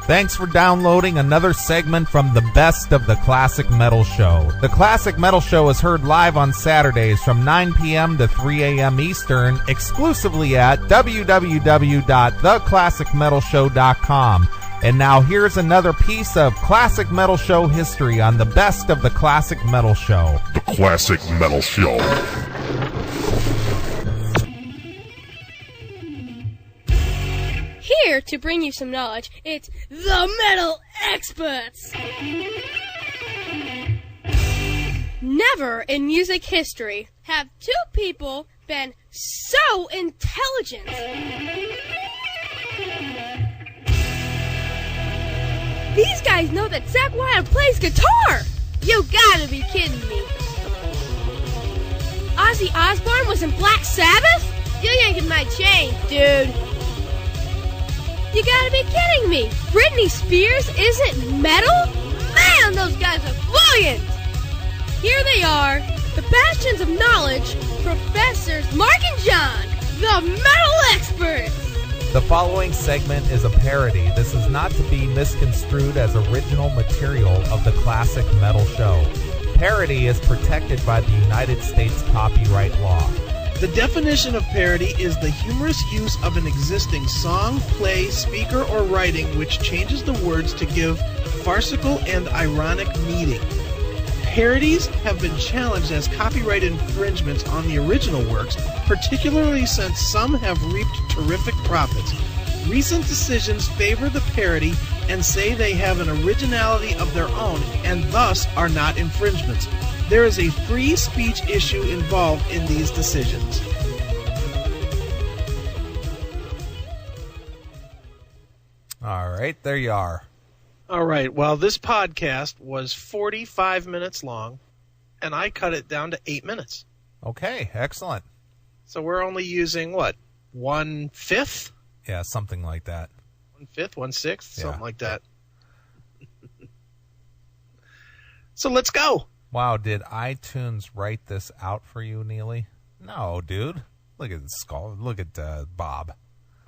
Thanks for downloading another segment from the Best of the Classic Metal Show. The Classic Metal Show is heard live on Saturdays from 9 p.m. to 3 a.m. Eastern, exclusively at www.theclassicmetalshow.com. And now here's another piece of Classic Metal Show history on the Best of the Classic Metal Show. The Classic Metal Show. Here to bring you some knowledge, it's the Metal Experts! Never in music history have two people been so intelligent. These guys know that Zakk Wylde plays guitar! You gotta be kidding me. Ozzy Osbourne was in Black Sabbath? You're yanking my chain, dude. You gotta be kidding me! Britney Spears isn't metal? Man, those guys are brilliant! Here they are, the bastions of knowledge, Professors Mark and John, the Metal Experts! The following segment is a parody. This is not to be misconstrued as original material of the Classic Metal Show. Parody is protected by the United States copyright law. The definition of parody is the humorous use of an existing song, play, speaker, or writing which changes the words to give farcical and ironic meaning. Parodies have been challenged as copyright infringements on the original works, particularly since some have reaped terrific profits. Recent decisions favor the parody and say they have an originality of their own and thus are not infringements. There is a free speech issue involved in these decisions. All right, there you are. All right, well, this podcast was 45 minutes long, and I cut it down to 8 minutes. Okay, excellent. So we're only using, what, 1/5? Yeah, something like that. 1/5, 1/6, something Yeah. like that. So let's go. Wow, did iTunes write this out for you, Neely? No, dude. Look at Skull. Look at Bob.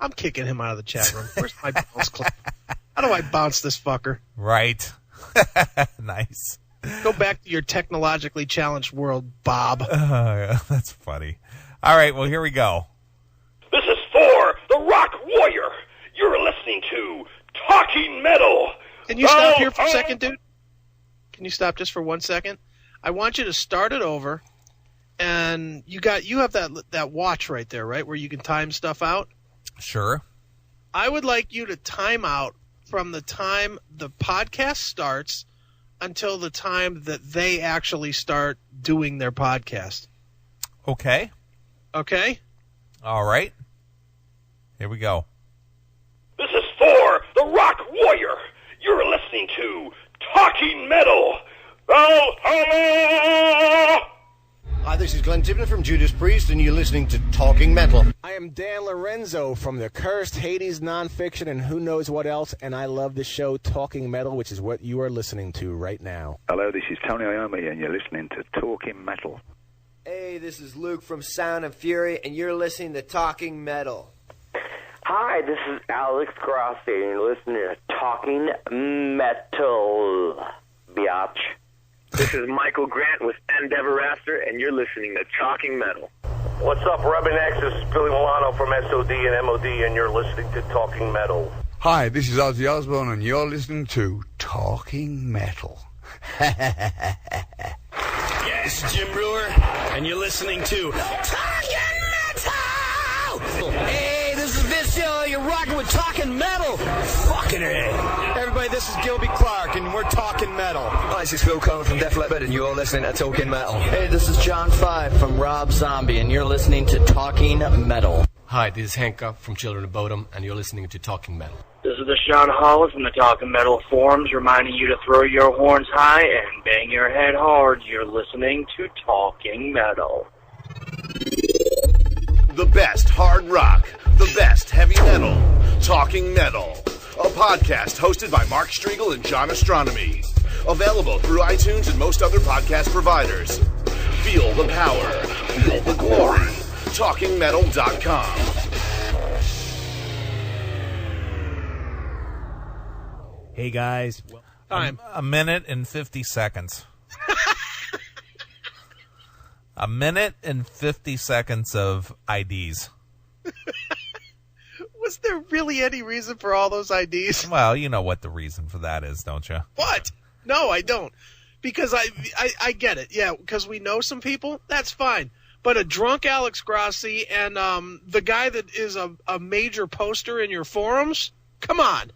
I'm kicking him out of the chat room. Where's my bounce clip? How do I bounce this fucker? Right. Nice. Go back to your technologically challenged world, Bob. Yeah, that's funny. All right, well, here we go. This is for the Rock Warrior. You're listening to Talking Metal. Can you stop here for a second, dude? Can you stop just for 1 second? I want you to start it over, and you have that watch right there, right, where you can time stuff out? Sure. I would like you to time out from the time the podcast starts until the time that they actually start doing their podcast. Okay. Okay? All right. Here we go. This is for the Rock Warrior. You're listening to Talking Metal. Hi, this is Glenn Tipton from Judas Priest, and you're listening to Talking Metal. I am Dan Lorenzo from the Cursed, Hades, Nonfiction, and who knows what else, and I love the show Talking Metal, which is what you are listening to right now. Hello, this is Tony Iommi, and you're listening to Talking Metal. Hey, this is Luke from Sound and Fury, and you're listening to Talking Metal. Hi, this is Alex Grossi, and you're listening to Talking Metal, biatch. This is Michael Grant with Endeavor Raster, and you're listening to Talking Metal. What's up, Rubberneck? This is Billy Milano from SOD and MOD, and you're listening to Talking Metal. Hi, this is Ozzy Osbourne, and you're listening to Talking Metal. Yeah, this is Jim Brewer, and you're listening to Talking Metal! Hey, this is Vince Hill, you're rocking with Talking Metal! Fucking A! Everybody, this is Gilby Clark, and we're Talking Metal. Hi, this is Phil Cohen from Def Leppard, and you're listening to Talking Metal. Hey, this is John Five from Rob Zombie, and you're listening to Talking Metal. Hi, this is Hank from Children of Bodom, and you're listening to Talking Metal. This is Deshaun Hollis from the Talking Metal forums, reminding you to throw your horns high and bang your head hard. You're listening to Talking Metal. The best hard rock, the best heavy metal, Talking Metal. A podcast hosted by Mark Striegel and John Astronomy. Available through iTunes and most other podcast providers. Feel the power. Feel the glory. TalkingMetal.com. Hey, guys. Time. A minute and 50 seconds. A minute and 50 seconds of IDs. Was there really any reason for all those IDs? Well, you know what the reason for that is, don't you? What? No, I don't. Because I get it. Yeah, because we know some people, that's fine. But a drunk Alex Grassi and the guy that is a major poster in your forums, come on.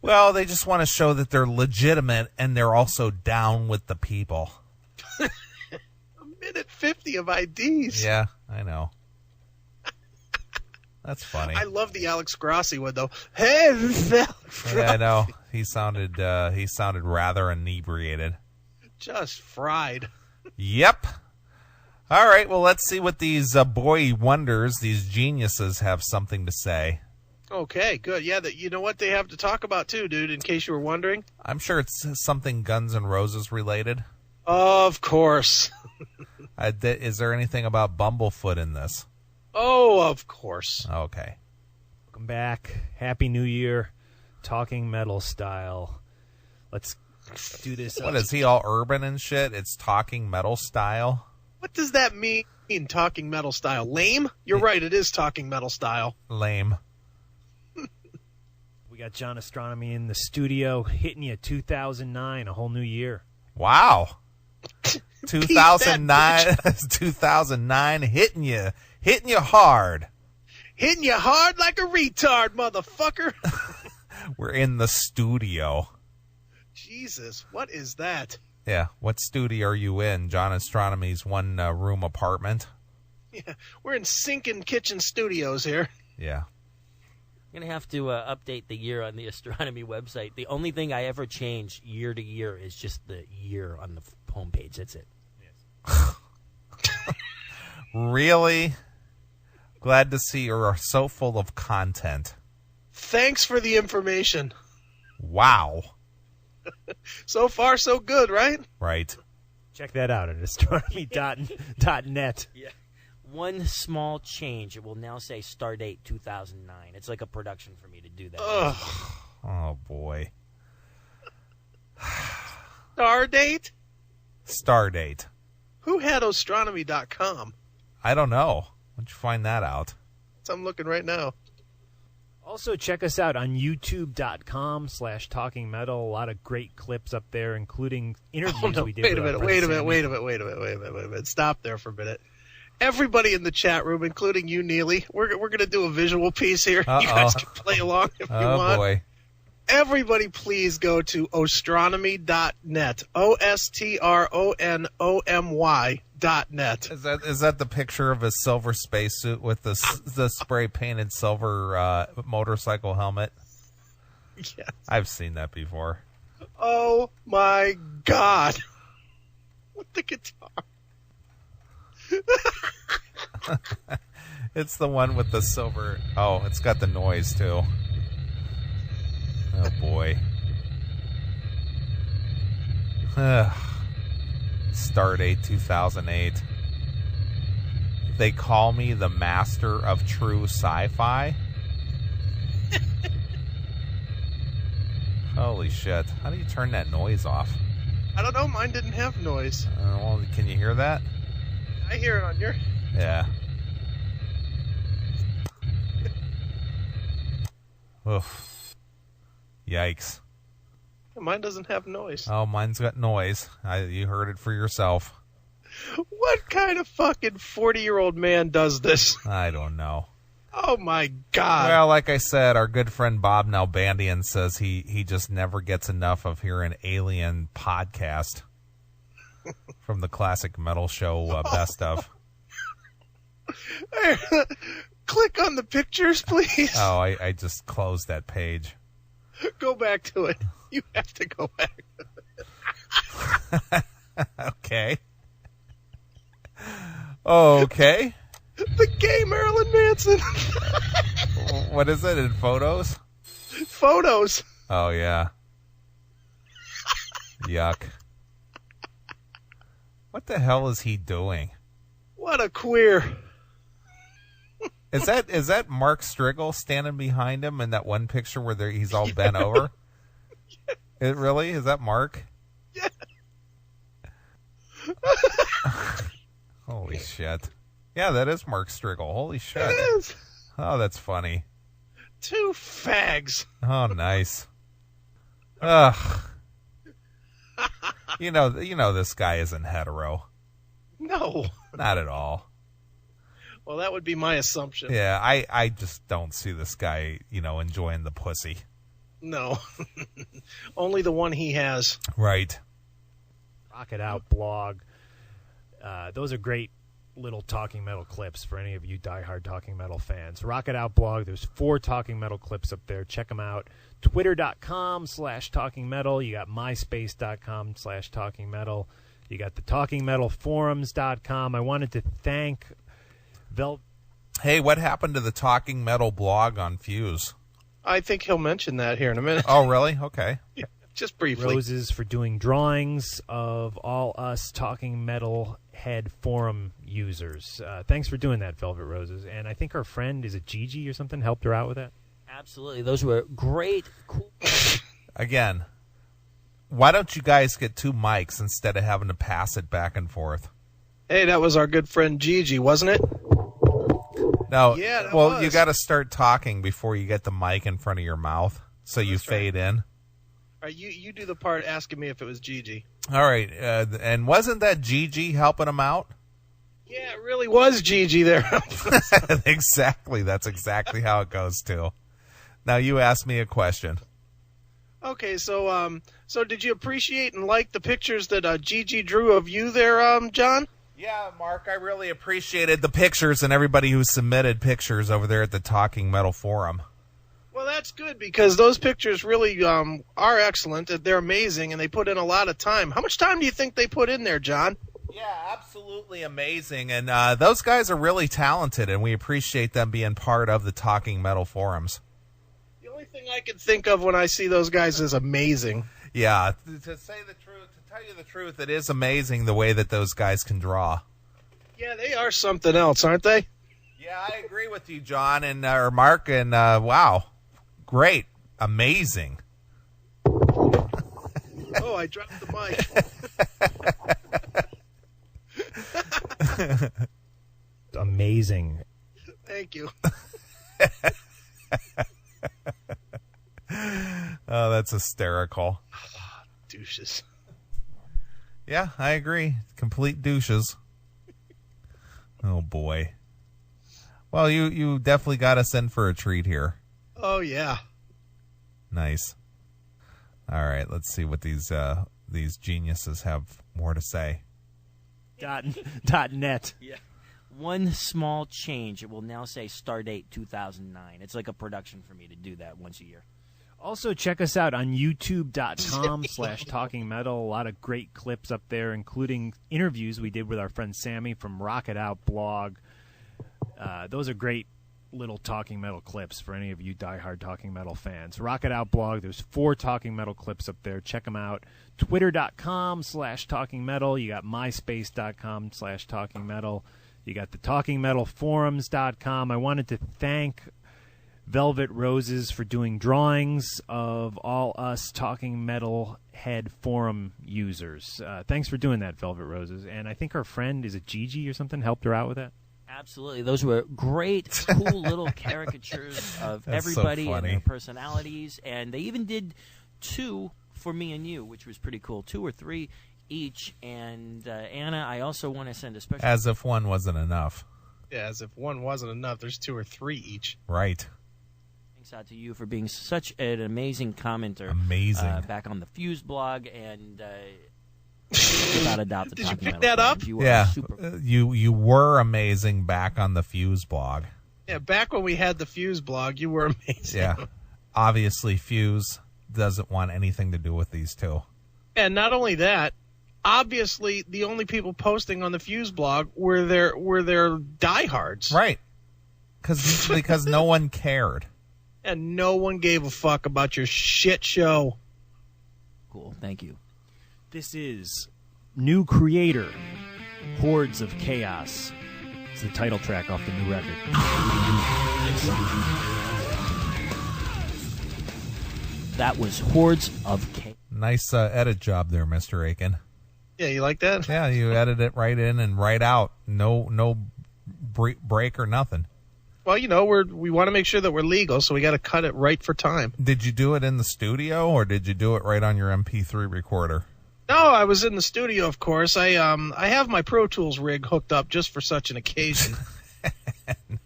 Well, they just want to show that they're legitimate and they're also down with the people. Minute 50 of IDs. Yeah, I know. That's funny. I love the Alex Grassi one though. Hey, this is Alex Grassi. Yeah, I know. He sounded rather inebriated. Just fried. Yep. All right, well, let's see what these boy wonders, these geniuses, have something to say. Okay, good. Yeah, you know what they have to talk about too, dude, in case you were wondering? I'm sure it's something Guns N' Roses related. Of course. Is there anything about Bumblefoot in this? Oh, of course. Okay. Welcome back. Happy New Year. Talking metal style. Let's do this. What, is he all urban and shit? It's talking metal style? What does that mean, talking metal style? Lame? You're right, it is talking metal style. Lame. We got John Astronomy in the studio hitting you 2009, a whole new year. Wow. 2009 hitting you hard. Hitting you hard like a retard, motherfucker. We're in the studio. Jesus, what is that? Yeah, what studio are you in? John Astronomy's one-room apartment? Yeah, we're in Sinkin' Kitchen Studios here. Yeah. I'm going to have to update the year on the astronomy website. The only thing I ever change year to year is just the year on the homepage. That's it. Yes. Really? Glad to see you're so full of content. Thanks for the information. Wow. So far, so good, right? Right. Check that out at astronomy.net. Yeah. One small change. It will now say Stardate 2009. It's like a production for me to do that. Ugh. Oh, boy. Stardate? Stardate. Who had astronomy.com? I don't know. Why'd you find that out? So I'm looking right now. Also, check us out on youtube.com/talkingmetal. A lot of great clips up there, including interviews we did. Wait a minute. Stop there for a minute. Everybody in the chat room, including you, Neely, we're going to do a visual piece here. Uh-oh. You guys can play along if you want. Oh, boy. Everybody please go to astronomy.net. OSTRONOMY.net. Is that the picture of a silver spacesuit with the spray painted silver motorcycle helmet? Yes. I've seen that before. Oh my God. With the guitar. It's the one with the silver. Oh, it's got the noise too. Oh boy. Stardate 2008. They call me the master of true sci-fi. Holy shit. How do you turn that noise off? I don't know. Mine didn't have noise. Well, can you hear that? I hear it on your... Yeah. Oof. Yikes. Mine doesn't have noise. Oh, mine's got noise. You heard it for yourself. What kind of fucking 40-year-old man does this? I don't know. Oh, my God. Well, like I said, our good friend Bob Nalbandian says he just never gets enough of hearing Alien podcast from the Classic Metal Show Best Of. Click on the pictures, please. Oh, I just closed that page. Go back to it. You have to go back to it. Okay. Okay. The gay Marilyn Manson. What is it in photos? Photos. Oh, yeah. Yuck. What the hell is he doing? What a queer. Is that Mark Striegel standing behind him in that one picture where he's all bent over? It really? Is that Mark? Yeah. Holy shit. Yeah, that is Mark Striggle. Holy shit. It is. Oh, that's funny. 2 fags. Oh, nice. Ugh. You know this guy isn't hetero. No. Not at all. Well, that would be my assumption. Yeah, I just don't see this guy, enjoying the pussy. No. Only the one he has. Right. Rock It Out blog. Those are great little Talking Metal clips for any of you diehard Talking Metal fans. Rock It Out blog. There's 4 Talking Metal clips up there. Check them out. Twitter.com/Talking Metal. You got MySpace.com/Talking Metal. You got the TalkingMetalForums.com. I wanted to thank Hey, what happened to the Talking Metal blog on Fuse? I think he'll mention that here in a minute. Oh, really? Okay. Yeah, just briefly. Roses for doing drawings of all us Talking Metal Head forum users. Thanks for doing that, Velvet Roses. And I think our friend, is it Gigi or something, helped her out with that? Absolutely. Those were great, cool. Again, why don't you guys get 2 mics instead of having to pass it back and forth? Hey, that was our good friend Gigi, wasn't it? No. Yeah, that well, was. You got to start talking before you get the mic in front of your mouth, so you fade in. All right, you do the part asking me if it was Gigi. All right, and wasn't that Gigi helping him out? Yeah, it really was Gigi there. Exactly. That's exactly how it goes, too. Now you ask me a question. Okay, so did you appreciate and like the pictures that Gigi drew of you there, John? Yeah, Mark, I really appreciated the pictures and everybody who submitted pictures over there at the Talking Metal Forum. Well, that's good because those pictures really are excellent. They're amazing, and they put in a lot of time. How much time do you think they put in there, John? Yeah, absolutely amazing. And those guys are really talented, and we appreciate them being part of the Talking Metal Forums. The only thing I can think of when I see those guys is amazing. Yeah, to say the truth, to tell you the truth, it is amazing the way that those guys can draw. Yeah, they are something else, aren't they? Yeah, I agree with you, John, and or Mark, and wow, great, amazing. Oh, I dropped the mic. Amazing. Thank you. Oh, that's hysterical. Douches. Yeah, I agree. Complete douches. Oh, boy. Well, you definitely got us in for a treat here. Oh, yeah. Nice. All right, let's see what these geniuses have more to say. .net. Yeah. One small change. It will now say Stardate 2009. It's like a production for me to do that once a year. Also, check us out on youtube.com/Talking Metal. A lot of great clips up there, including interviews we did with our friend Sammy from Rock It Out blog. Those are great little Talking Metal clips for any of you diehard Talking Metal fans. Rock It Out blog. There's 4 Talking Metal clips up there. Check them out. Twitter.com/Talking Metal. You got MySpace.com/Talking Metal. You got the TalkingMetalForums.com. I wanted to thank Velvet Roses for doing drawings of all us Talking Metal Head forum users. Thanks for doing that, Velvet Roses. And I think our friend, is it Gigi or something, helped her out with that? Absolutely. Those were great, cool little caricatures of everybody and their personalities. And they even did 2 for me and you, which was pretty cool. 2 or 3 each. And Anna, I also want to send a special... As if one wasn't enough. Yeah, as if one wasn't enough. There's 2 or 3 each. Right. Thanks out to you for being such an amazing commenter. Amazing. Back on the Fuse blog, and without a doubt, the Did you Talking pick Metal that up? forums. You were Yeah, super. you were amazing back on the Fuse blog. Yeah, back when we had the Fuse blog, you were amazing. Yeah. Obviously, Fuse doesn't want anything to do with these 2. And not only that, obviously the only people posting on the Fuse blog were their diehards. Right. Because no one cared. And no one gave a fuck about your shit show. Cool, thank you. This is New Creator, Hordes of Chaos. It's the title track off the new record. That was hordes of chaos. Nice edit job there, Mr. Aiken. Yeah, you like that? Yeah, you edit it right in and right out. No break or nothing. Well, we want to make sure that we're legal, so we got to cut it right for time. Did you do it in the studio, or did you do it right on your MP3 recorder? No, I was in the studio, of course. I have my Pro Tools rig hooked up just for such an occasion.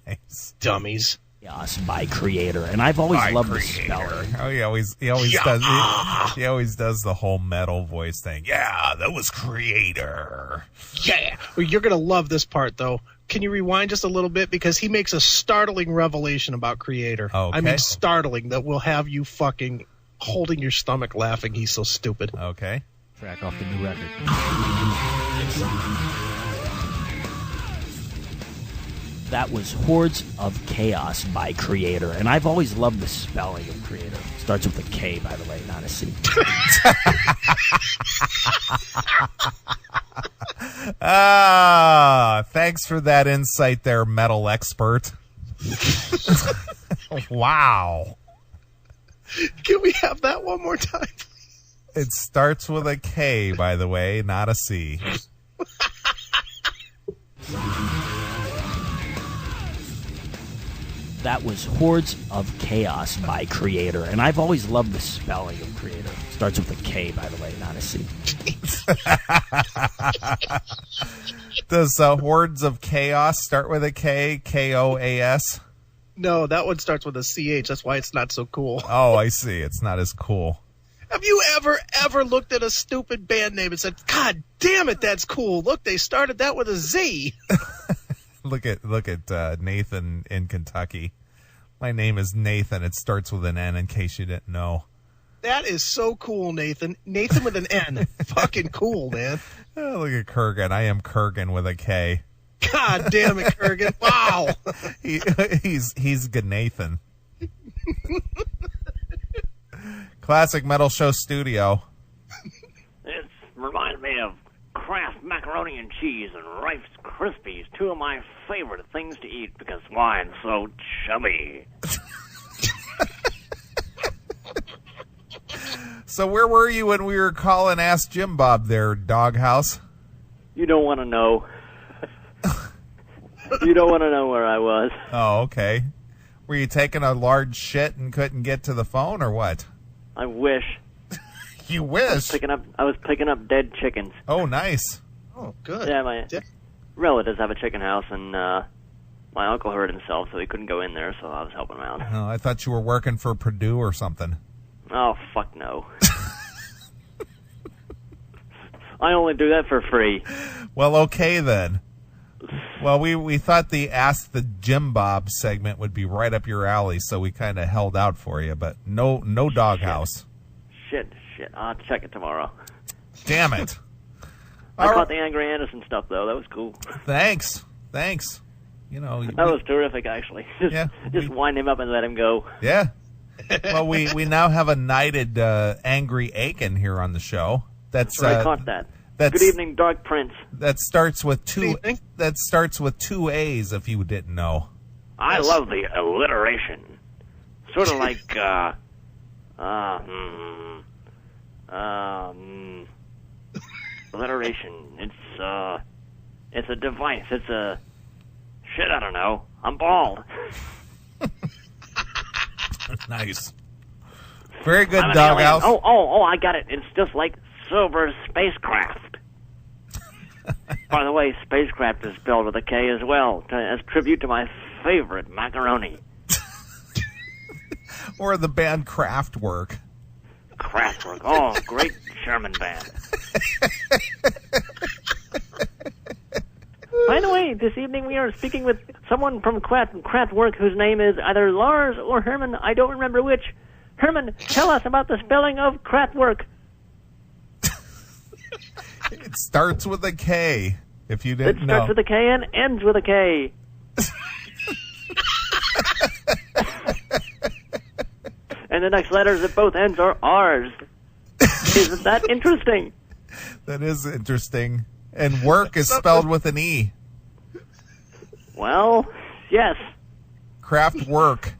Nice. Dummies. Chaos by Creator, and I've always loved the spelling. Oh, he always does. He always does the whole metal voice thing. Yeah, that was Creator. Yeah. Well, you're gonna love this part, though. Can you rewind just a little bit, because he makes a startling revelation about Creator. Okay. I mean, startling, that will have you fucking holding your stomach laughing. He's so stupid. Okay. Track off the new record. That was Hordes of Chaos by Creator, and I've always loved the spelling of Creator. Starts with a K, by the way, not a C. Thanks for that insight there, metal expert. Wow. Can we have that one more time, please? It starts with a K, by the way, not a C. That was Hordes of Chaos by Creator, and I've always loved the spelling of Creator. Starts with a K, by the way, not a C. Does Hordes of Chaos start with a K, K-O-A-S? No, that one starts with a C-H. That's why it's not so cool. Oh, I see. It's not as cool. Have you ever looked at a stupid band name and said, God damn it, that's cool. Look, they started that with a Z. Look at Nathan in Kentucky. My name is Nathan. It starts with an N, in case you didn't know. That is so cool, Nathan. Nathan with an N. Fucking cool, man. Oh, look at Kurgan. I am Kurgan with a K. God damn it, Kurgan. Wow. He's good Nathan. Classic Metal Show Studio. It reminds me of Kraft macaroni and cheese and Rice Krispies, two of my favorite things to eat because wine's so chubby. So where were you when we were calling Ask Jim Bob there, Doghouse? You don't want to know. You don't want to know where I was. Oh, okay. Were you taking a large shit and couldn't get to the phone, or what? I wish. You wish? I was picking up dead chickens. Oh, nice. Oh, good. Yeah, my relatives have a chicken house, and my uncle hurt himself, so he couldn't go in there, so I was helping him out. Oh, I thought you were working for Purdue or something. Oh, fuck no. I only do that for free. Well, okay then. Well, we thought the Ask the Jim Bob segment would be right up your alley, so we kind of held out for you, but no Doghouse. Shit. I'll check it tomorrow. Damn it. I caught the Angry Anderson stuff, though. That was cool. Thanks. You know, that was terrific, actually. Just wind him up and let him go. Yeah. Well, we now have a knighted Angry Aiken here on the show. That's right, I caught that. Good evening, Dark Prince. That starts with two A's, if you didn't know. I love the alliteration. Sort of like alliteration. It's a device. It's a shit. I don't know. I'm bald. Nice. Very good, Doghouse. Oh! I got it. It's just like silver spacecraft. By the way, spacecraft is spelled with a K as well, as tribute to my favorite macaroni. Or the band Kraftwerk. Kraftwerk. Oh, great German band. By the way, this evening we are speaking with someone from Kraftwerk whose name is either Lars or Herman. I don't remember which. Herman, tell us about the spelling of Kraftwerk. It starts with a K, if you didn't know. It starts with a K and ends with a K. And the next letters at both ends are R's. Isn't that interesting? That is interesting. And work is spelled with an E. Well, yes. Kraftwerk.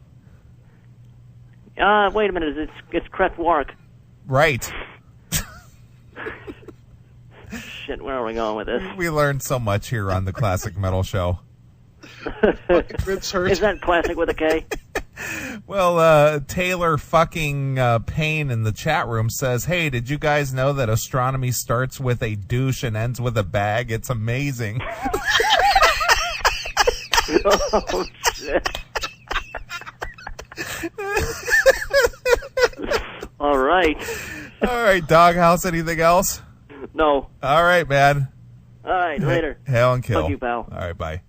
Wait a minute. It's Cret Warwick. Right. Shit, where are we going with this? We learned so much here on the Classic Metal Show. Is that classic with a K? Well, Taylor fucking Payne in the chat room says, hey, did you guys know that astronomy starts with a douche and ends with a bag? It's amazing. Oh, shit. All right. All right, Doghouse, anything else? No. All right, man. All right, later. Hail and kill. Fuck you, pal. All right, bye.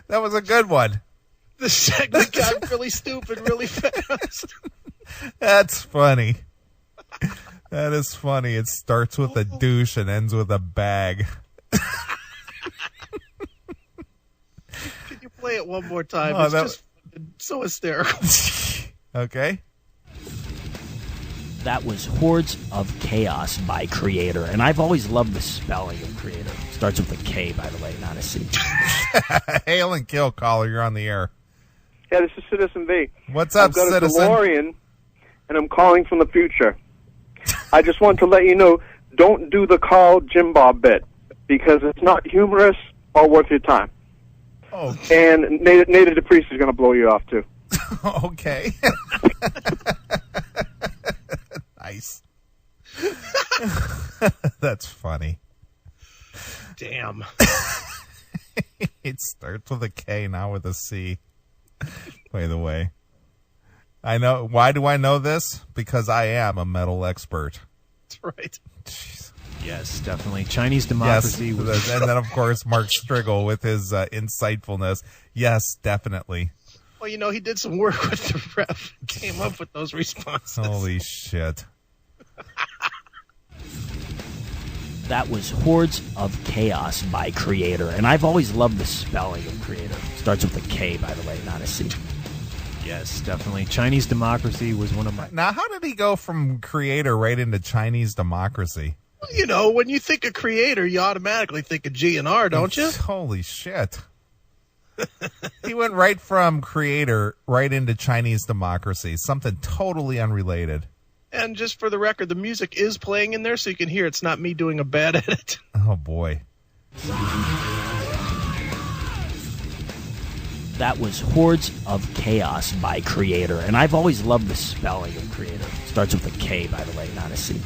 That was a good one. The segment got really stupid really fast. That's funny. That is funny. It starts with a douche and ends with a bag. Can you play it one more time? Oh, it's just so hysterical. Okay. That was Hordes of Chaos by Creator, and I've always loved the spelling of Creator. Starts with a K, by the way, not a C. Hail and kill, caller. You're on the air. Yeah, this is Citizen B. What's up, I've got Citizen? a DeLorean, and I'm calling from the future. I just want to let you know, don't do the Carl Jim Bob bit, because it's not humorous or worth your time. Oh. And Native DePriest is going to blow you off, too. Okay. Nice. That's funny. Damn. It starts with a K, not with a C. By the way. I know. Why do I know this? Because I am a metal expert. That's right. Jeez. Yes, definitely. Chinese democracy. Yes. And then, of course, Mark Striggle with his insightfulness. Yes, definitely. Well, you know, he did some work with the ref. Came up with those responses. Holy shit. That was Hordes of Chaos by Creator, and I've always loved the spelling of Creator. Starts with a K, by the way, not a C. Yes, definitely. Chinese democracy was one of my... Now, how did he go from Creator right into Chinese democracy? Well, you know, when you think of Creator, you automatically think of GNR, don't you? Holy shit. He went right from Creator right into Chinese democracy, something totally unrelated. And just for the record, the music is playing in there, so you can hear it's not me doing a bad edit. Oh, boy. That was Hordes of Chaos by Creator, and I've always loved the spelling of Creator. Starts with a K, by the way, not a C.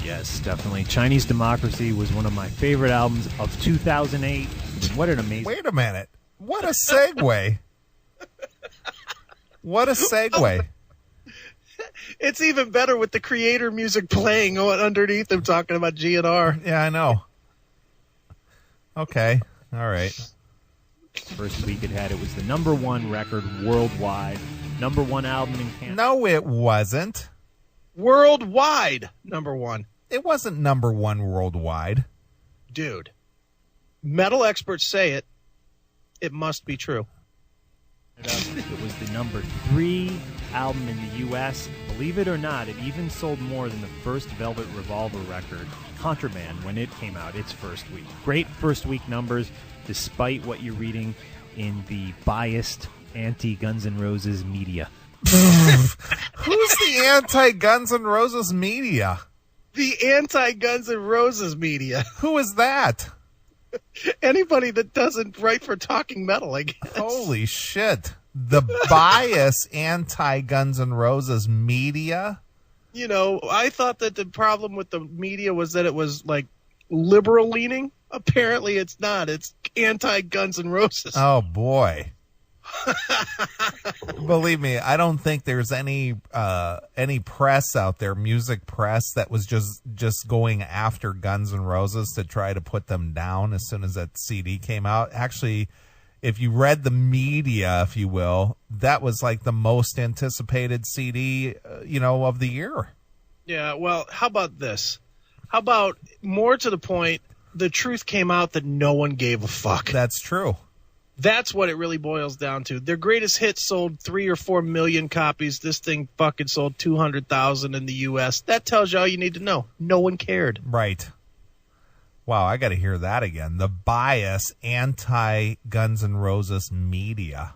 Yes, definitely. Chinese Democracy was one of my favorite albums of 2008. What an amazing... Wait a minute. What a segue. What a segue. It's even better with the Creator music playing underneath them talking about GNR. Yeah, I know. Okay. All right. First week it was the #1 record worldwide. #1 album in Canada. No, it wasn't. Worldwide, #1. It wasn't #1 worldwide. Dude. Metal experts say it. It must be true. It was the #3 album in the U.S. Believe it or not, it even sold more than the first Velvet Revolver record, Contraband, when it came out its first week. Great first week numbers, despite what you're reading in the biased anti-Guns N' Roses media. Who's the anti-Guns N' Roses media? The anti-Guns N' Roses media. Who is that? Anybody that doesn't write for Talking Metal, I guess. Holy shit. The bias anti-Guns N' Roses media? You know, I thought that the problem with the media was that it was, like, liberal-leaning. Apparently it's not. It's anti-Guns N' Roses. Oh, boy. Believe me, I don't think there's any press out there, music press, that was just going after Guns N' Roses to try to put them down as soon as that CD came out. Actually, if you read the media, if you will, that was like the most anticipated CD, of the year. Yeah, well, how about this? How about, more to the point, the truth came out that no one gave a fuck. That's true. That's what it really boils down to. Their greatest hit sold 3 or 4 million copies. This thing fucking sold 200,000 in the U.S. That tells you all you need to know. No one cared. Right. Wow, I got to hear that again. The bias anti-Guns N' Roses media.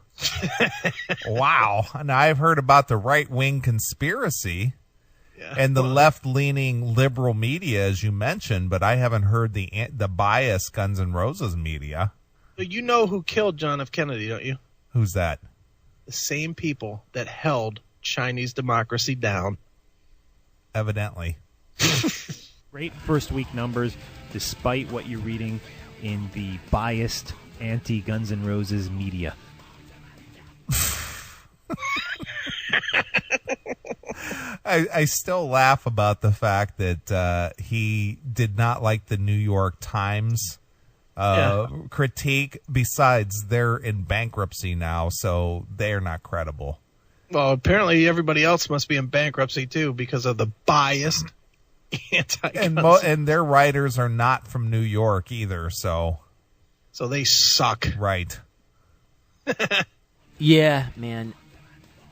Wow. Now, I've heard about the right-wing conspiracy and the left-leaning liberal media, as you mentioned, but I haven't heard the bias Guns N' Roses media. You know who killed John F. Kennedy, don't you? Who's that? The same people that held Chinese democracy down. Evidently. Great first week numbers, despite what you're reading in the biased anti-Guns N' Roses media. I still laugh about the fact that he did not like the New York Times critique. Besides, they're in bankruptcy now, so they're not credible. Well, apparently everybody else must be in bankruptcy, too, because of the biased anti-Guns. And their writers are not from New York either, so they suck. Right. Yeah, man.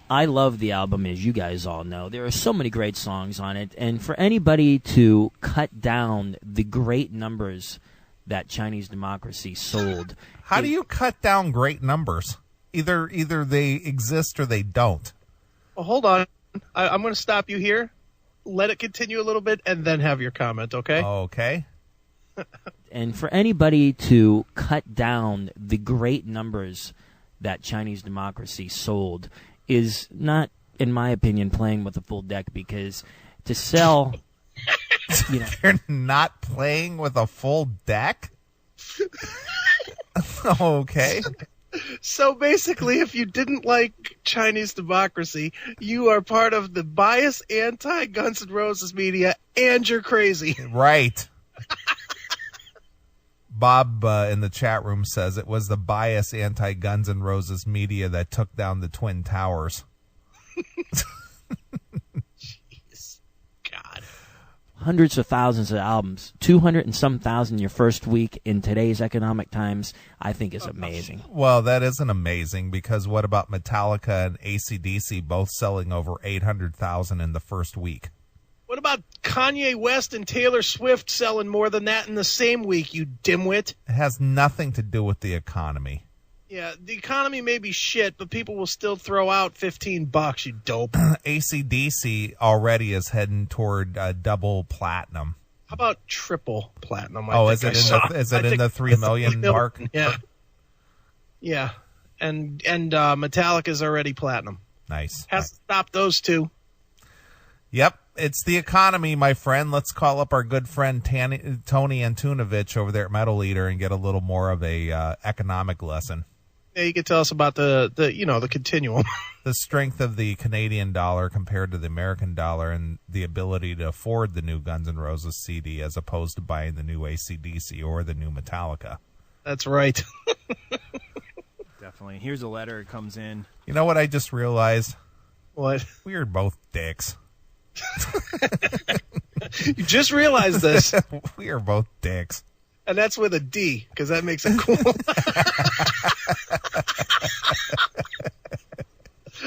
I love the album, as you guys all know. There are so many great songs on it, and for anybody to cut down the great numbers that Chinese democracy sold. How do you cut down great numbers? Either they exist or they don't. Well, hold on. I'm going to stop you here. Let it continue a little bit, and then have your comment, okay? Okay. And for anybody to cut down the great numbers that Chinese democracy sold is not, in my opinion, playing with a full deck, because to sell... They're not playing with a full deck? Okay. So basically, if you didn't like Chinese democracy, you are part of the biased anti-Guns N' Roses media, and you're crazy. Right. Bob in the chat room says it was the biased anti-Guns N' Roses media that took down the Twin Towers. Jeez. God. Hundreds of thousands of albums, 200 and some thousand your first week in today's economic times, I think is amazing. Well, that isn't amazing, because what about Metallica and AC/DC both selling over 800,000 in the first week? What about Kanye West and Taylor Swift selling more than that in the same week, you dimwit? It has nothing to do with the economy. Yeah, the economy may be shit, but people will still throw out $15, you dope. AC/DC already is heading toward double platinum. How about triple platinum? Is it in the 3 million mark? Yeah. Yeah. And Metallica's already platinum. Nice. Has to stop those two. Yep. It's the economy, my friend. Let's call up our good friend Tony Antunovich over there at Metal Eater and get a little more of a economic lesson. Yeah, you could tell us about the continuum. The strength of the Canadian dollar compared to the American dollar, and the ability to afford the new Guns N' Roses CD as opposed to buying the new AC/DC or the new Metallica. That's right. Definitely. Here's a letter. It comes in. You know what I just realized? What? We are both dicks. You just realized this. We are both dicks. And that's with a D, because that makes it cool.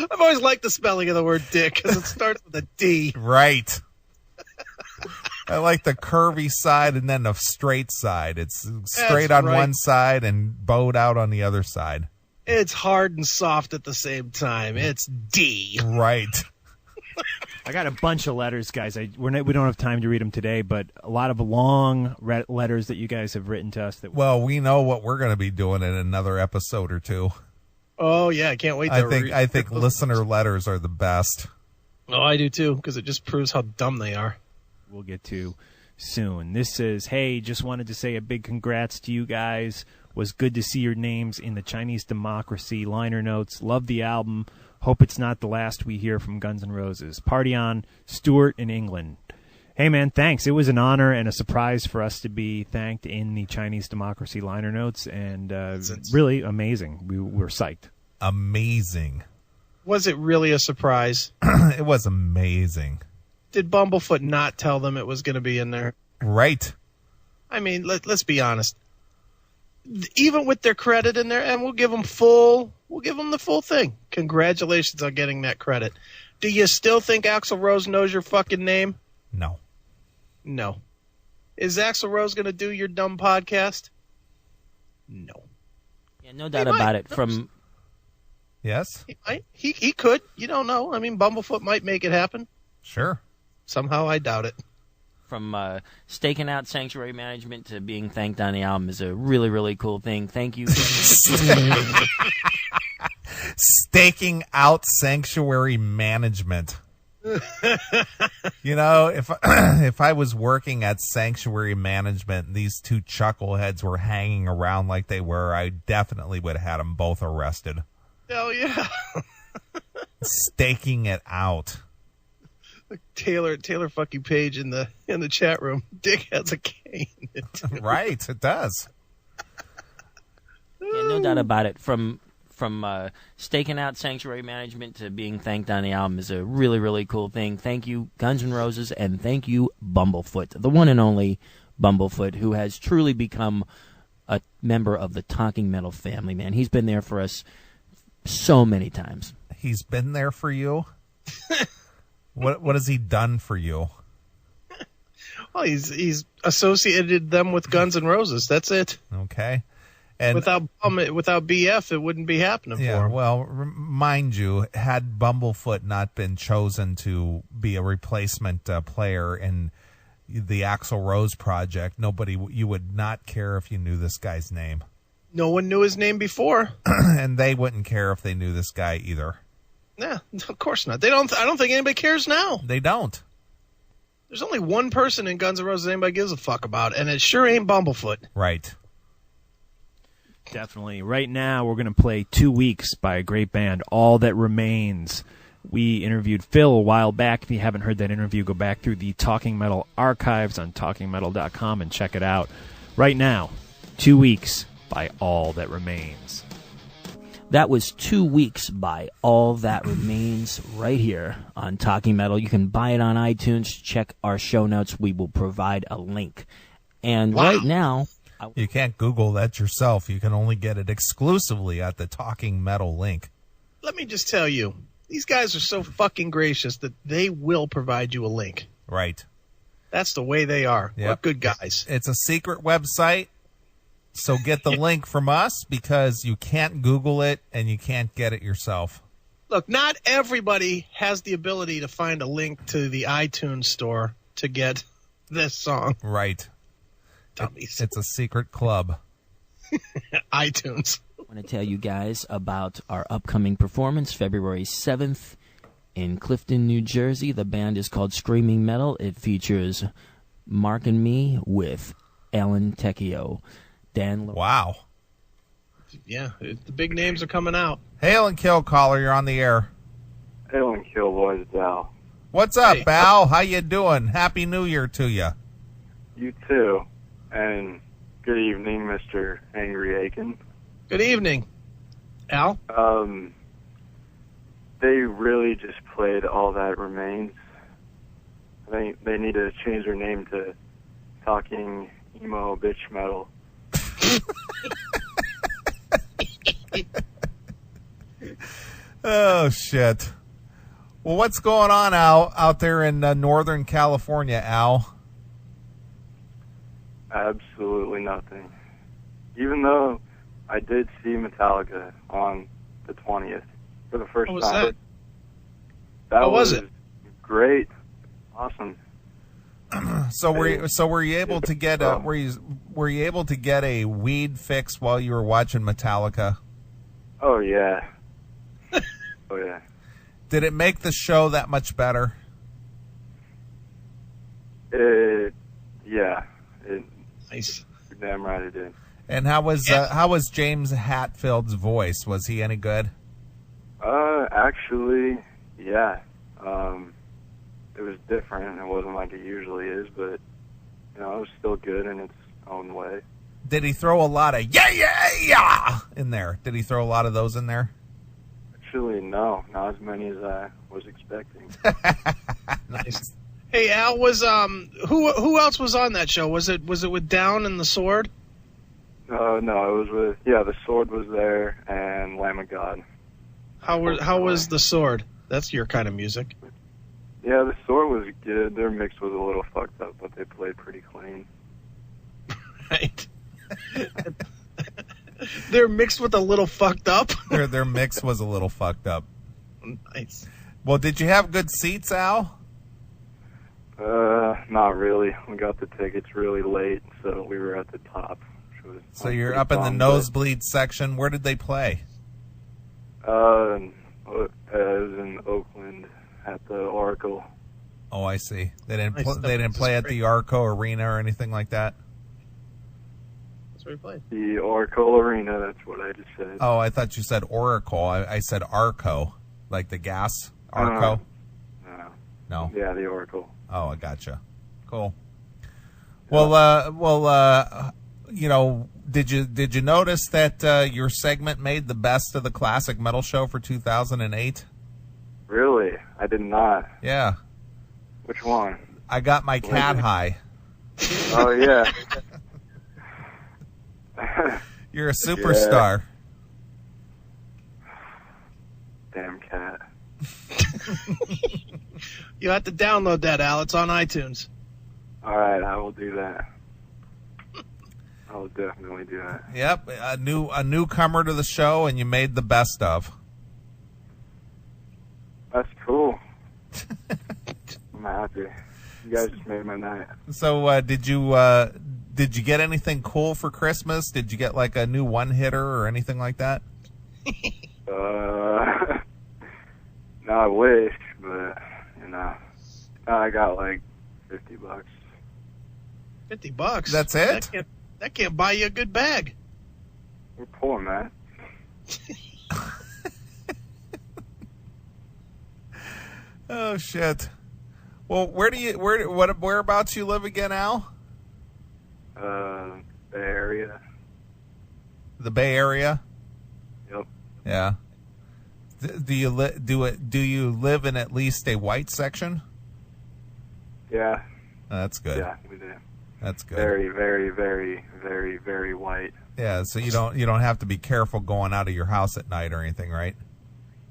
I've always liked the spelling of the word dick, because it starts with a D. Right. I like the curvy side and then the straight side. It's straight on one side and bowed out on the other side. It's hard and soft at the same time. It's D. Right. I got a bunch of letters, guys. We don't have time to read them today, but a lot of long letters that you guys have written to us. Well, we know what we're going to be doing in another episode or two. Oh yeah, I can't wait. I think listener letters are the best. Oh, I do too, because it just proves how dumb they are. We'll get to soon. This says, "Hey, just wanted to say a big congrats to you guys. Was good to see your names in the Chinese Democracy liner notes. Love the album. Hope it's not the last we hear from Guns N' Roses. Party on, Stuart in England." Hey, man, thanks. It was an honor and a surprise for us to be thanked in the Chinese Democracy liner notes, and really amazing. We were psyched. Amazing. Was it really a surprise? It was amazing. Did Bumblefoot not tell them it was going to be in there? Right. I mean, let's be honest. Even with their credit in there, and we'll give them the full thing. Congratulations on getting that credit. Do you still think Axl Rose knows your fucking name? No. No. Is Axl Rose going to do your dumb podcast? No. Yeah, no doubt about it. From Yes? He could. You don't know. I mean, Bumblefoot might make it happen. Sure. Somehow I doubt it. From staking out Sanctuary Management to being thanked on the album is a really, really cool thing. Thank you. Staking out Sanctuary Management. You know, if I was working at Sanctuary Management and these two chuckleheads were hanging around like they were, I definitely would have had them both arrested. Hell yeah. Staking it out. Taylor fucking Page in the chat room. Dick has a cane. Right, it does. Yeah, no doubt about it. From staking out Sanctuary Management to being thanked on the album is a really, really cool thing. Thank you, Guns N' Roses, and thank you, Bumblefoot, the one and only Bumblefoot, who has truly become a member of the Talking Metal family, man. He's been there for us so many times. He's been there for you? What has he done for you? Well, he's associated them with Guns N' Roses. That's it. Okay. And without BF, it wouldn't be happening for him. Well, mind you, had Bumblefoot not been chosen to be a replacement player in the Axl Rose project, you would not care if you knew this guy's name. No one knew his name before. And they wouldn't care if they knew this guy either. Yeah, of course not. I don't think anybody cares now. They don't. There's only one person in Guns N' Roses anybody gives a fuck about, and it sure ain't Bumblefoot. Right. Definitely. Right now, we're going to play 2 Weeks by a great band, All That Remains. We interviewed Phil a while back. If you haven't heard that interview, go back through the Talking Metal archives on TalkingMetal.com and check it out. Right now, 2 Weeks by All That Remains. That was 2 Weeks by All That Remains right here on Talking Metal. You can buy it on iTunes. Check our show notes. We will provide a link. And right now... You can't Google that yourself. You can only get it exclusively at the Talking Metal link. Let me just tell you, these guys are so fucking gracious that they will provide you a link. Right. That's the way they are. Yep. What good guys. It's a secret website. So get the link from us because you can't Google it and you can't get it yourself. Look, not everybody has the ability to find a link to the iTunes store to get this song. Right. Dummies. It's a secret club. iTunes. I want to tell you guys about our upcoming performance, February 7th in Clifton, New Jersey. The band is called Screaming Metal. It features Mark and me with Alan Tecchio. Wow. Yeah, the big names are coming out. Hail and Kill, caller. You're on the air. Hail and Kill, boys. It's Al. What's up, Al? How you doing? Happy New Year to you. You too. And good evening, Mr. Angry Aiken. Good evening, Al. They really just played All That Remains. They need to change their name to Talking Emo Bitch Metal. Oh, shit. Well, what's going on out there in Northern California, Al? Absolutely nothing. Even though I did see Metallica on the 20th for the first time. How was that? How was it? Great. Awesome. So were you able to get were you able to get a weed fix while you were watching Metallica? Oh yeah. Oh yeah. Did it make the show that much better? Yeah. Nice. You're damn right it did. And how was James Hetfield's voice? Was he any good? Actually, yeah. It was different. It wasn't like it usually is, but it was still good in its own way. Did he throw a lot of yeah in there? Did he throw a lot of those in there? Actually, no, not as many as I was expecting. Nice. Hey, Al, was who else was on that show? Was it with Down and the Sword? No, it was with the Sword was there and Lamb of God. How was the Sword? That's your kind of music. Yeah, the Sword was good. Their mix was a little fucked up, but they played pretty clean. Right. They're mixed with a little fucked up. Their mix was a little fucked up. Nice. Well, did you have good seats, Al? Not really. We got the tickets really late, so we were at the top. So you're up in the nosebleed section. Where did they play? It was in Oakland at the Oracle. Oh, I see. They didn't play at the Arco Arena or anything like that? That's where he played. The Oracle Arena, that's what I just said. Oh, I thought you said Oracle. I said Arco, like the gas Arco. No. Yeah, the Oracle. Oh, I gotcha. Cool. Well, you know, did you notice that your segment made the best of the Classic Metal Show for 2008? Really? I did not. Yeah. Which one? I got my cat high. Oh, yeah. You're a superstar. Damn cat. You have to download that, Al. It's on iTunes. All right, I will do that. I will definitely do that. Yep, a newcomer to the show, and you made the best of. That's cool. I'm happy. You guys just made my night. So, did you get anything cool for Christmas? Did you get like a new one-hitter or anything like that? No, I wish, but you know, I got like $50. $50? That's it? That can't buy you a good bag. We're poor, man. Oh shit. Well, whereabouts you live again, Al? Bay Area. The Bay Area? Yep. Yeah. Do you live in at least a white section? Yeah. Oh, that's good. Yeah, we do. That's good. Very, very, very, very, very white. Yeah, so you don't have to be careful going out of your house at night or anything, right?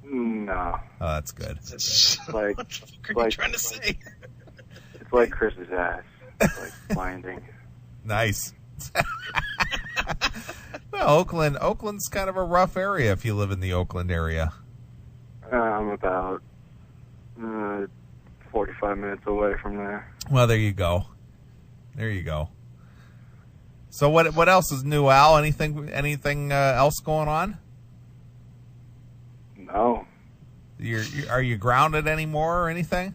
No. Oh, that's good. Like, what the fuck are you trying to say? It's like Chris's ass. It's like blinding. Nice. Well, Oakland's kind of a rough area if you live in the Oakland area. I'm about 45 minutes away from there. Well, there you go. There you go. So what else is new, Al? Anything else going on? No. Are you grounded anymore or anything?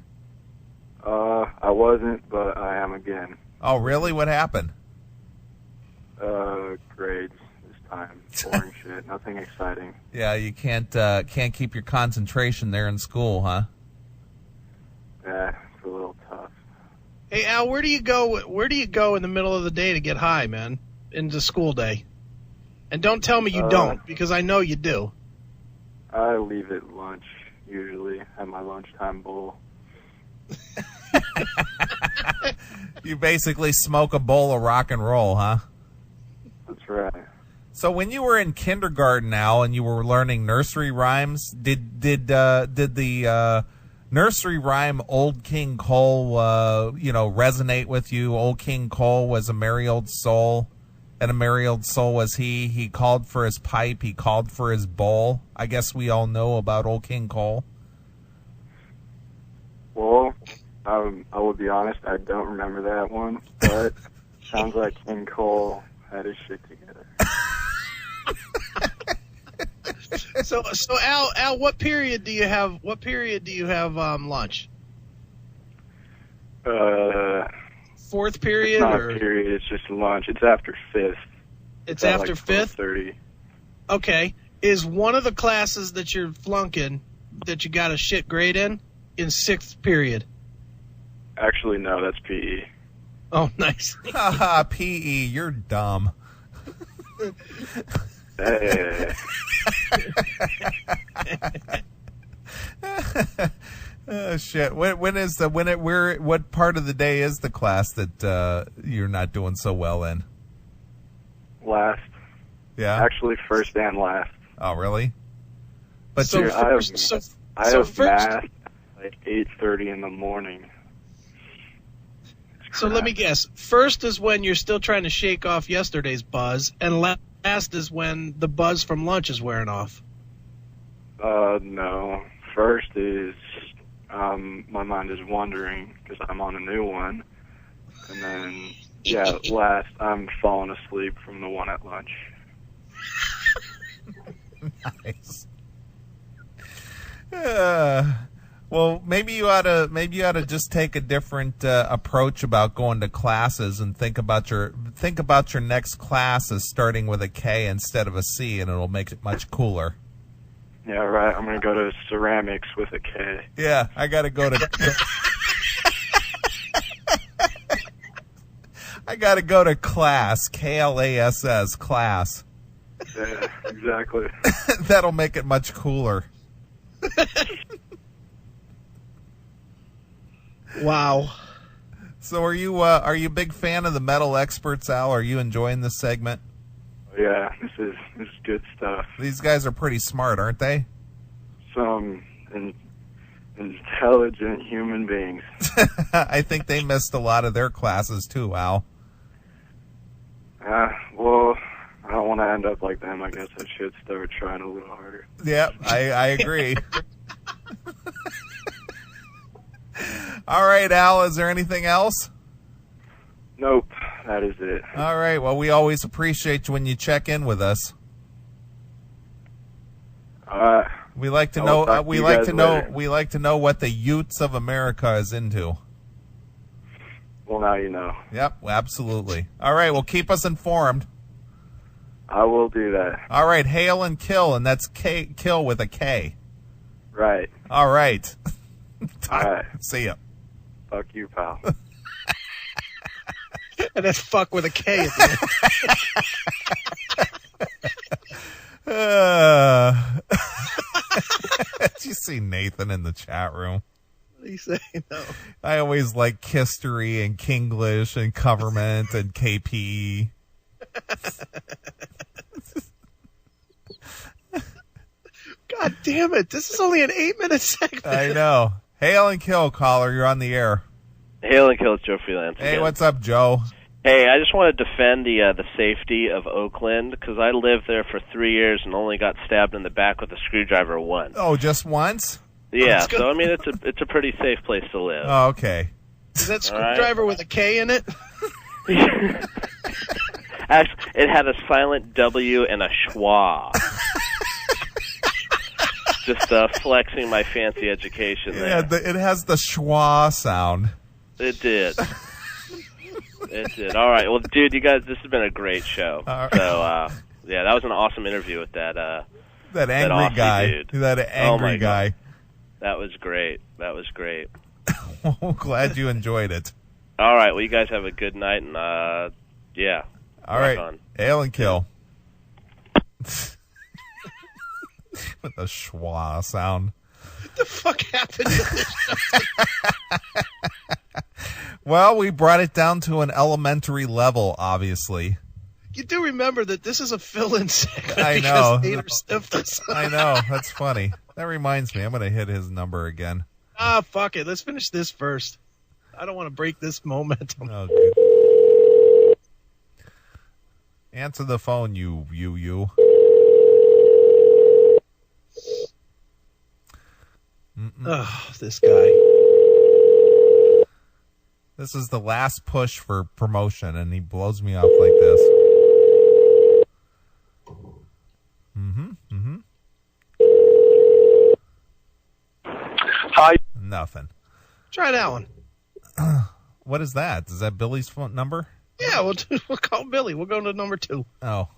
I wasn't, but I am again. Oh, really? What happened? Grades this time. Boring shit. Nothing exciting. Yeah, you can't keep your concentration there in school, huh? Yeah, it's a little tough. Hey, Al, where do you go in the middle of the day to get high, man? Into school day? And don't tell me you don't, because I know you do. I leave at lunch, usually, at my lunchtime bowl. You basically smoke a bowl of rock and roll, huh? That's right. So when you were in kindergarten, Al, and you were learning nursery rhymes, did the nursery rhyme "Old King Cole" resonate with you? Old King Cole was a merry old soul, and a merry old soul was he. He called for his pipe, he called for his bowl. I guess we all know about Old King Cole. Well, I will be honest, I don't remember that one, but sounds like King Cole had his shit together. So Al, what period do you have? What period do you have lunch? Fourth period? It's not period. It's just lunch. It's after fifth. It's after like fifth. 12:30. Okay. Is one of the classes that you're flunking that you got a shit grade in sixth period? Actually, no. That's PE. Oh, nice. Haha, PE. You're dumb. Hey. Oh shit! What part of the day is the class that you're not doing so well in? Last. Yeah. Actually, first and last. Oh, really? But so you're, I have math like 8:30 in the morning. It's So let me guess. First is when you're still trying to shake off yesterday's buzz, and last is when the buzz from lunch is wearing off. No. First is my mind is wandering because I'm on a new one. And then, last, I'm falling asleep from the one at lunch. Nice. Well, maybe you ought to just take a different approach about going to classes and think about your next class as starting with a K instead of a C, and it'll make it much cooler. Yeah, right. I'm gonna go to ceramics with a K. Yeah, I gotta go to. I gotta go to class. KLASS class. Yeah, exactly. That'll make it much cooler. Wow. So are you a big fan of the Metal Experts, Al? Are you enjoying this segment? Yeah, this is good stuff. These guys are pretty smart, aren't they? Some intelligent human beings. I think they missed a lot of their classes too, Al. Well, I don't want to end up like them. I guess I should start trying a little harder. Yeah, I agree. All right, Al, is there anything else? Nope, that is it. All right, well, we always appreciate you when you check in with us. We like to know. We like to know what the Utes of America is into. Well, now you know. Yep, absolutely. All right, well, keep us informed. I will do that. All right, hail and kill, and that's kill with a K. Right. All right. All right. See ya. Fuck you, pal. And that's fuck with a K at the end. Did you see Nathan in the chat room? What do you say? No. I always like Kistery and Kinglish and Coverment and KP. God damn it. This is only an 8-minute segment. I know. Hail and kill, caller. You're on the air. Hail and kill, it's Joe Freelance. Hey, again. what's up, Joe? Hey, I just want to defend the safety of Oakland because I lived there for 3 years and only got stabbed in the back with a screwdriver once. Oh, just once? Yeah, so I mean it's a pretty safe place to live. Oh, okay. Is that screwdriver with a K in it? Actually, it had a silent W and a schwa. Just flexing my fancy education there. Yeah, it has the schwa sound. It did. It did. All right. Well, dude, you guys, this has been a great show. So, yeah, that was an awesome interview with that angry guy. Dude. That angry guy. God. That was great. That was great. Well, glad you enjoyed it. All right. Well, you guys have a good night, and yeah. All right. On. Hail and kill. With the schwa sound. What the fuck happened to this show? Well, we brought it down to an elementary level, obviously. You do remember that this is a fill-in segment. I know. I know. That's funny. That reminds me. I'm going to hit his number again. Fuck it. Let's finish this first. I don't want to break this momentum. Oh, good. Answer the phone, you. Oh, this guy. This is the last push for promotion, and he blows me off like this. Hi. Nothing. Try that one. What is that? Is that Billy's phone number? Yeah, we'll call Billy. We'll go to number 2. Oh,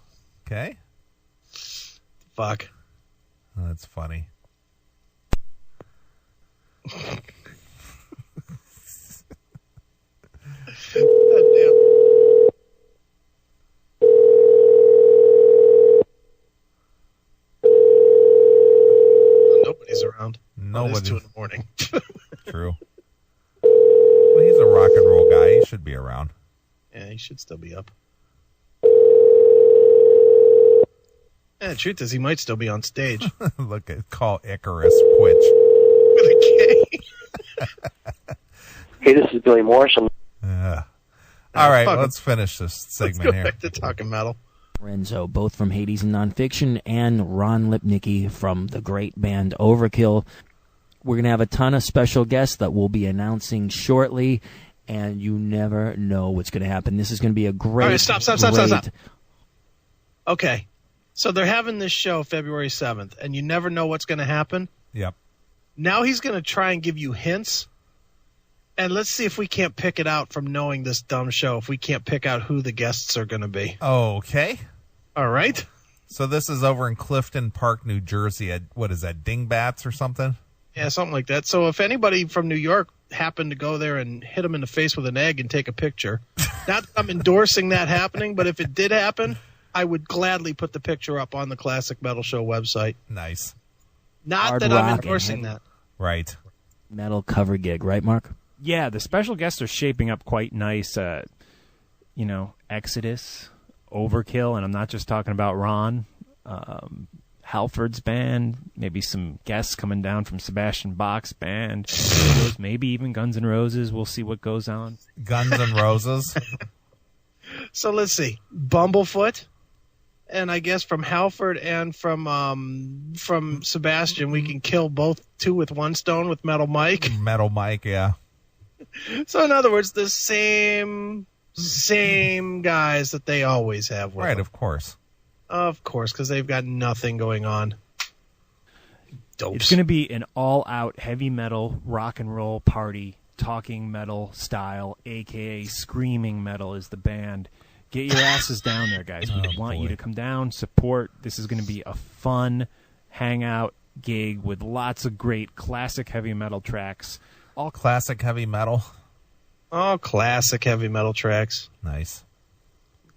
okay. Fuck. Oh, that's funny. God damn. Nobody's around. Nobody. It's 2 in the morning. True. Well, he's a rock and roll guy. He should be around. Yeah, he should still be up. Yeah, the truth is, he might still be on stage. Look at call Icarus Quitch. With a K. Hey, this is Billy Morris. All right, let's finish this segment here. Back to Talking Metal. Renzo, both from Hades and Nonfiction, and Ron Lipnicki from the great band Overkill. We're going to have a ton of special guests that we'll be announcing shortly, and you never know what's going to happen. This is going to be a great... All right, stop. Okay, so they're having this show February 7th, and you never know what's going to happen? Yep. Now he's going to try and give you hints, and let's see if we can't pick it out from knowing this dumb show, if we can't pick out who the guests are going to be. Okay. All right. So this is over in Clifton Park, New Jersey at, what is that, Dingbats or something? Yeah, something like that. So if anybody from New York happened to go there and hit him in the face with an egg and take a picture, not that I'm endorsing that happening, but if it did happen, I would gladly put the picture up on the Classic Metal Show website. Nice. Not Hard that I'm rock endorsing that. Right. Metal cover gig, right, Mark? Yeah, the special guests are shaping up quite nice. Exodus, Overkill, and I'm not just talking about Ron. Halford's band, maybe some guests coming down from Sebastian Bach's band, maybe even Guns N' Roses. We'll see what goes on. Guns N' Roses. So let's see. Bumblefoot, and I guess from Halford and from Sebastian, we can kill two with one stone with Metal Mike. Metal Mike, yeah. So in other words, the same guys that they always have with Right, them. of course. Of course, because they've got nothing going on. Dopes. It's going to be an all-out heavy metal rock and roll party, talking metal style, a.k.a. screaming metal is the band. Get your asses down there, guys. We want you to come down, support. This is going to be a fun hangout gig with lots of great classic heavy metal tracks. All classic heavy metal? All classic heavy metal tracks. Nice.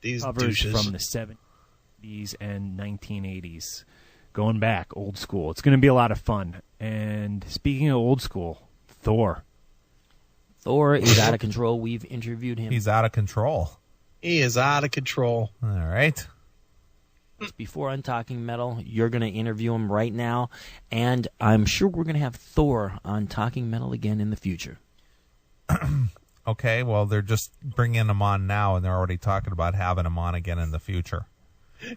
These covers douches. From the 70s and 1980s. Going back, old school. It's going to be a lot of fun. And speaking of old school, Thor. Thor is out of control. We've interviewed him. He's out of control. He is out of control. All right. Before on Talking Metal, you're going to interview him right now, and I'm sure we're going to have Thor on Talking Metal again in the future. Okay, well, they're just bringing him on now, and they're already talking about having him on again in the future.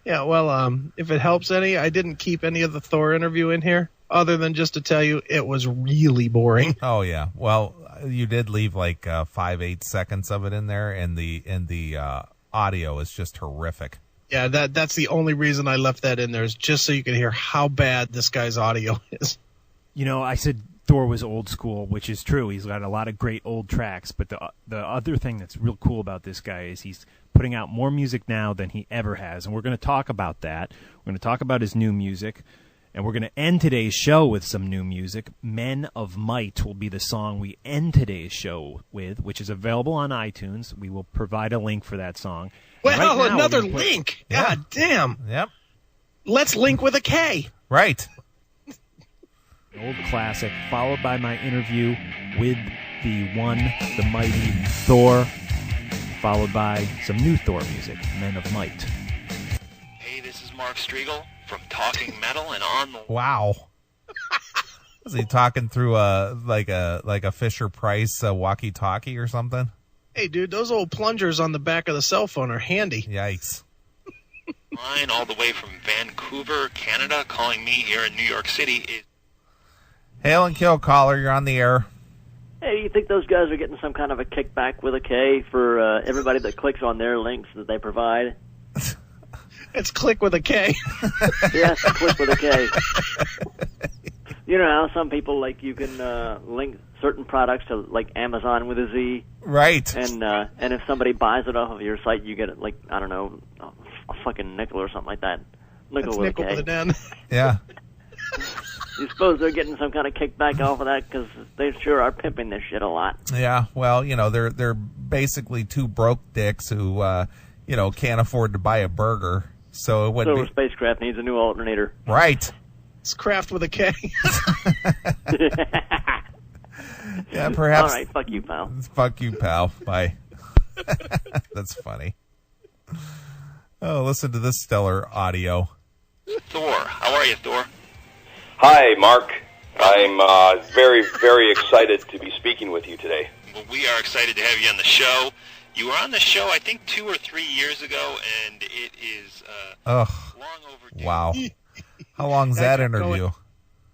Yeah, well, if it helps any, I didn't keep any of the Thor interview in here, other than just to tell you it was really boring. Oh, yeah. Well, you did leave like 5-8 seconds of it in there, and the audio is just horrific. Yeah, that's the only reason I left that in there, is just so you can hear how bad this guy's audio is. You know, I said Thor was old school, which is true. He's got a lot of great old tracks, but the other thing that's real cool about this guy is he's putting out more music now than he ever has, and we're going to talk about that. We're going to talk about his new music, and we're going to end today's show with some new music. Men of Might will be the song we end today's show with, which is available on iTunes. We will provide a link for that song. Well, right now, another link. Yeah. God damn. Yep. Let's link with a K. Right. An old classic, followed by my interview with the one, the mighty Thor, followed by some new Thor music, Men of Might. Hey, this is Mark Striegel from Talking Metal and on the... Wow. Was he talking through like a Fisher-Price walkie-talkie or something? Hey, dude, those old plungers on the back of the cell phone are handy. Yikes. Line all the way from Vancouver, Canada, calling me here in New York City is... Hail and kill, caller. You're on the air. Hey, do you think those guys are getting some kind of a kickback with a K for everybody that clicks on their links that they provide? It's click with a K. Yes, click with a K. You know how some people, like, you can link certain products to, like, Amazon with a Z? Right. And if somebody buys it off of your site, you get, like, I don't know, a fucking nickel or something like that. Nickel with a K. Nickel with an N. Yeah. You suppose they're getting some kind of kickback off of that, because they sure are pimping this shit a lot. Yeah, well, you know, they're basically two broke dicks who, you know, can't afford to buy a burger. So it would Silver Spacecraft needs a new alternator. Right. It's craft with a K. Yeah, perhaps. All right, fuck you, pal. Fuck you, pal. Bye. That's funny. Oh, listen to this stellar audio. Thor. How are you, Thor? Hi, Mark. I'm very, very excited to be speaking with you today. Well, we are excited to have you on the show. You were on the show, I think, 2 or 3 years ago, and it is long overdue. Wow. How long's that interview?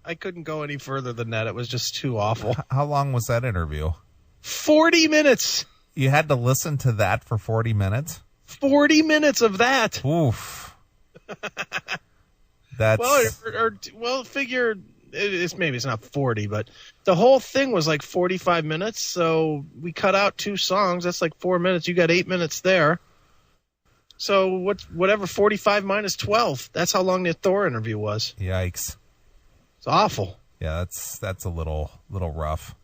I couldn't go any further than that. It was just too awful. How long was that interview? 40 minutes. You had to listen to that for 40 minutes? 40 minutes of that. Oof. That's figure maybe it's not 40, but the whole thing was like 45 minutes. So we cut out 2 songs. That's like 4 minutes. You got 8 minutes there. So whatever 45 minus 12. That's how long the Thor interview was. Yikes. It's awful. Yeah, that's a little rough.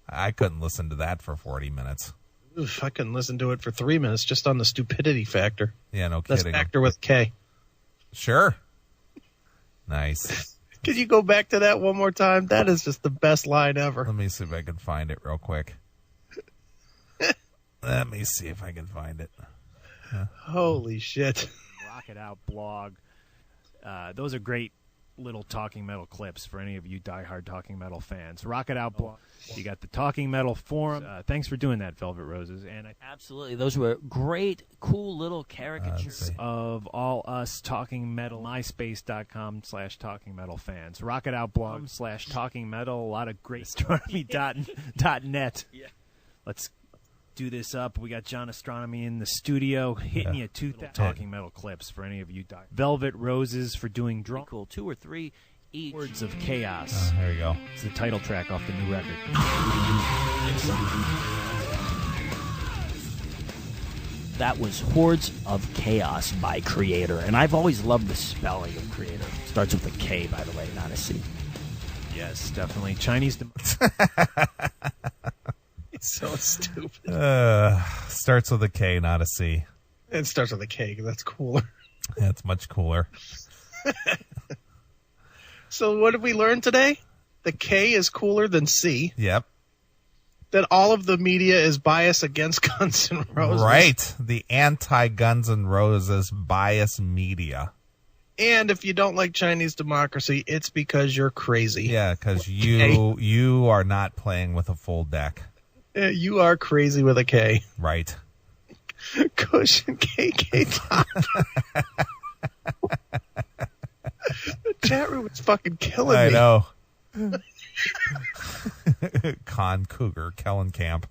I couldn't listen to that for 40 minutes. Oof, I couldn't listen to it for 3 minutes just on the stupidity factor. Yeah, no kidding. That's factor with K. Sure. Nice. Could you go back to that one more time? That is just the best line ever. Let me see if I can find it real quick. Let me see if I can find it. Holy shit. Rock It Out blog. Those are great little Talking Metal clips for any of you diehard Talking Metal fans. Rock It Out blog. You got the Talking Metal forum. Thanks for doing that, Velvet Roses. And absolutely, those were great, cool little caricatures of all us Talking Metal. MySpace.com/Talking Metal fans. Rock It Out blog /Talking Metal. A lot of great astronomy.net. Yeah. Let's do this up. We got John Astronomy in the studio hitting you 2 Talking Metal clips for any of you. Velvet Roses for doing drum. Cool. 2 or 3 each. Words of Chaos. There you go. It's the title track off the new record. That was Hordes of Chaos by Creator. And I've always loved the spelling of Creator. Starts with a K, by the way, not a C. Yes, definitely. Chinese. It's so stupid. Starts with a K, not a C. It starts with a K, because that's cooler. That's much cooler. So what did we learn today? The K is cooler than C. Yep. That all of the media is biased against Guns N' Roses. Right. The anti-Guns N' Roses bias media. And if you don't like Chinese democracy, it's because you're crazy. Yeah, because you are not playing with a full deck. You are crazy with a K. Right. Cushion KK top. The chat room is fucking killing me. I know. Con Cougar Kellenkamp.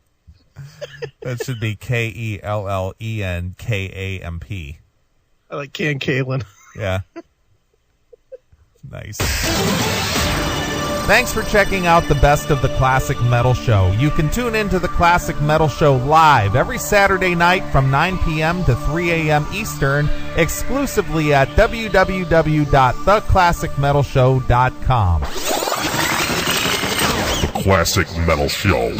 That should be KELLENKAMP. I like Can Kalen. Yeah. Nice. Thanks for checking out the Best of the Classic Metal Show. You can tune into the Classic Metal Show live every Saturday night from 9 p.m. to 3 a.m. Eastern, exclusively at www.theclassicmetalshow.com. The Classic Metal Show.